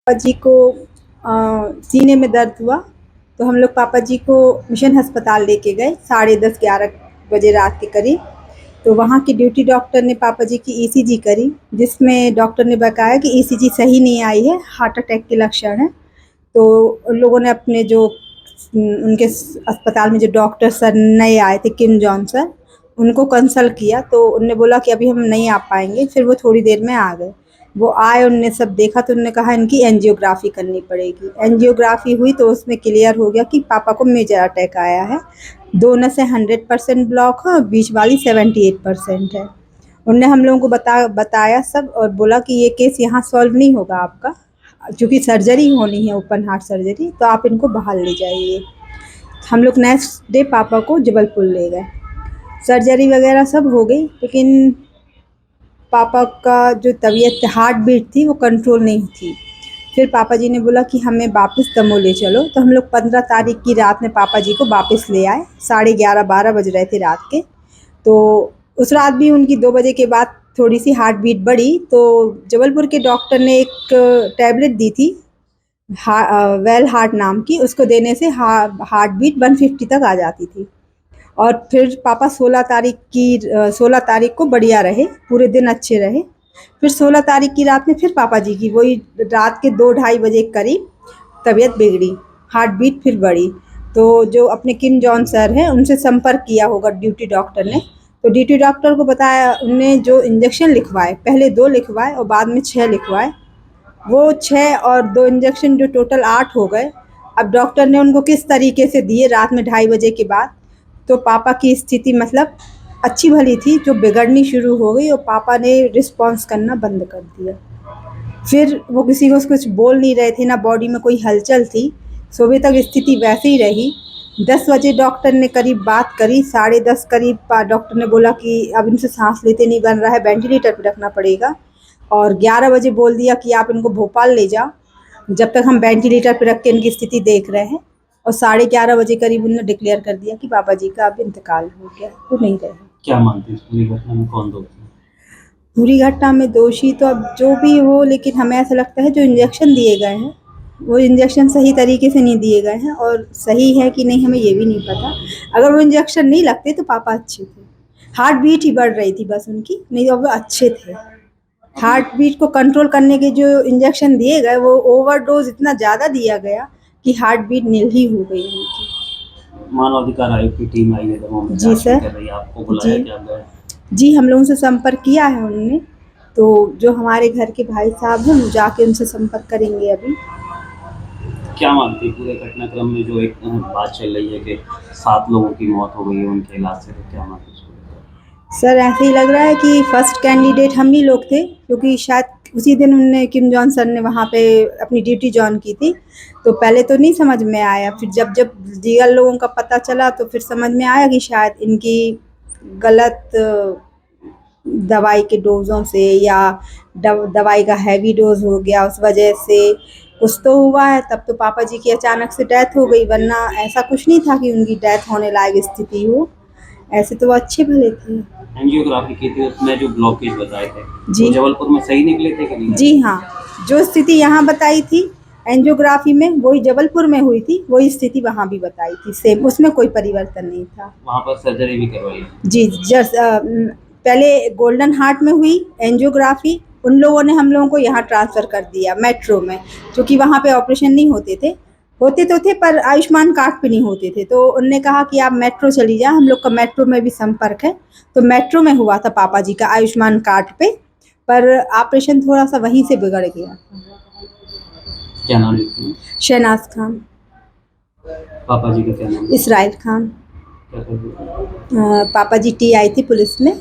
पापा जी को सीने में दर्द हुआ तो हम लोग पापा जी को मिशन अस्पताल लेके गए 10:30-11 बजे रात के करीब। तो वहाँ की ड्यूटी डॉक्टर ने पापा जी की ईसीजी करी, जिसमें डॉक्टर ने बताया कि ईसीजी सही नहीं आई है, हार्ट अटैक के लक्षण हैं। तो उन लोगों ने अपने जो उनके अस्पताल में जो डॉक्टर सर नए आए थे, किम जॉन सर, उनको कंसल्ट किया तो उन्होंने बोला कि अभी हम नहीं आ पाएंगे। फिर वो थोड़ी देर में आ गए। वो आए, उनने सब देखा तो उन्होंने कहा इनकी एंजियोग्राफी करनी पड़ेगी। एंजियोग्राफी हुई तो उसमें क्लियर हो गया कि पापा को मेजर अटैक आया है। 2 नसें 100% ब्लॉक है और बीच वाली 78% है। उनने हम लोगों को बताया सब और बोला कि ये केस यहाँ सॉल्व नहीं होगा आपका, क्योंकि सर्जरी होनी है, ओपन हार्ट सर्जरी, तो आप इनको बाहर ले जाइए। हम लोग नेक्स्ट डे पापा को जबलपुर ले गए। सर्जरी वगैरह सब हो गई, लेकिन पापा का जो तबीयत हार्ट बीट थी वो कंट्रोल नहीं थी। फिर पापा जी ने बोला कि हमें वापस दमोह ले चलो। तो हम लोग 15 तारीख की रात में पापा जी को वापस ले आए। 11:30-12 बज रहे थे रात के। तो उस रात भी उनकी 2 बजे के बाद थोड़ी सी हार्ट बीट बढ़ी। तो जबलपुर के डॉक्टर ने एक टैबलेट दी थी, वेल हार्ट नाम की। उसको देने से हार्ट बीट 150 तक आ जाती थी। और फिर पापा 16 तारीख को बढ़िया रहे, पूरे दिन अच्छे रहे। फिर 16 तारीख की रात में फिर पापा जी की वही रात के 2-2:30 बजे के करीब तबीयत बिगड़ी, हार्ट बीट फिर बढ़ी। तो जो अपने किम जॉन सर हैं उनसे संपर्क किया होगा ड्यूटी डॉक्टर ने। तो ड्यूटी डॉक्टर को बताया, उनने जो इंजेक्शन लिखवाए, पहले 2 लिखवाए और बाद में 6 लिखवाए। वो 6 और 2 इंजेक्शन जो टोटल 8 हो गए। अब डॉक्टर ने उनको किस तरीके से दिए रात में 2:30 बजे के बाद, तो पापा की स्थिति मतलब अच्छी भली थी, जो बिगड़नी शुरू हो गई और पापा ने रिस्पॉन्स करना बंद कर दिया। फिर वो किसी को कुछ बोल नहीं रहे थे, ना बॉडी में कोई हलचल थी। सुबह तक स्थिति वैसे ही रही। 10 बजे डॉक्टर ने करीब बात करी, 10:30 करीब डॉक्टर ने बोला कि अब इनसे सांस लेते नहीं बन रहा है, वेंटिलेटर पर रखना पड़ेगा। और 11 बजे बोल दिया कि आप इनको भोपाल ले जाओ, जब तक हम वेंटिलेटर पर रख के इनकी स्थिति देख रहे हैं। और 11:30 बजे करीब उन्होंने डिक्लेयर कर दिया कि पापा जी का अब इंतकाल हो गया, वो नहीं रहे। क्या मानती है इस पूरी घटना में कौन दोषी है? पूरी घटना में दोषी तो अब जो भी हो, लेकिन हमें ऐसा लगता है जो इंजेक्शन दिए गए हैं वो इंजेक्शन सही तरीके से नहीं दिए गए हैं। और सही है कि नहीं हमें ये भी नहीं पता। अगर वो इंजेक्शन नहीं लगते तो पापा अच्छे थे। हार्ट बीट ही बढ़ रही थी बस उनकी, नहीं तो वो अच्छे थे। हार्ट बीट को कंट्रोल करने के जो इंजेक्शन दिए गए वो ओवरडोज इतना ज़्यादा दिया गया कि हार्ट बीट नील ही हो गई उनकी। मानवाधिकार आयोग की टीम आई है दमोह में, जी जांच सर। कर रही है, आपको बुलाया जी क्या गए? जी, हम लोगों से संपर्क किया है उन्होंने। तो जो हमारे घर के भाई साहब हैं वो जाके उनसे संपर्क करेंगे अभी। क्या मानती है पूरे घटनाक्रम में जो एक बात चल रही है कि 7 लोगों की मौत हो गई है उनके इलाज से, तो क्या मानती है इसको लेकर? सर ऐसे ही लग रहा है कि फर्स्ट कैंडिडेट हम ही लोग थे, क्योंकि शायद उसी दिन उनने किम जॉन सर ने वहाँ पे अपनी ड्यूटी जॉइन की थी। तो पहले तो नहीं समझ में आया, फिर जब जब दीगर लोगों का पता चला तो फिर समझ में आया कि शायद इनकी गलत दवाई के डोज़ों से या दवाई का हैवी डोज हो गया, उस वजह से कुछ तो हुआ है। तब तो पापा जी की अचानक से डेथ हो गई, वरना ऐसा कुछ नहीं था कि उनकी डेथ होने लायक स्थिति हो। ऐसे तो वो अच्छे भले थे। एंजियोग्राफी की थी, उसमें जो ब्लॉकेज बताए थे जी वो जबलपुर में सही निकले थे कि नहीं? जी हाँ, जो स्थिति यहाँ बताई थी एंजियोग्राफी में वही जबलपुर में हुई थी, वही स्थिति वहाँ भी बताई थी, सेम, उसमें कोई परिवर्तन नहीं था। वहाँ पर सर्जरी भी करवाई? जी पहले गोल्डन हार्ट में हुई एंजियोग्राफी, उन लोगों ने हम लोगों को यहाँ ट्रांसफ़र कर दिया मेट्रो में, क्योंकि वहाँ पे ऑपरेशन नहीं होते थे। होते तो थे पर आयुष्मान कार्ड पे नहीं होते थे। तो उनने कहा कि आप मेट्रो चली जाओ, हम लोग का मेट्रो में भी संपर्क है। तो मेट्रो में हुआ था पापा जी का आयुष्मान कार्ड पे, पर ऑपरेशन थोड़ा सा वहीं से बिगड़ गया। क्या नाम लिखते हैं? शहनाज खान। पापा जी का क्या नाम? इसराइल खान। क्या करते थे? पापा जी टीआई थी पुलिस में।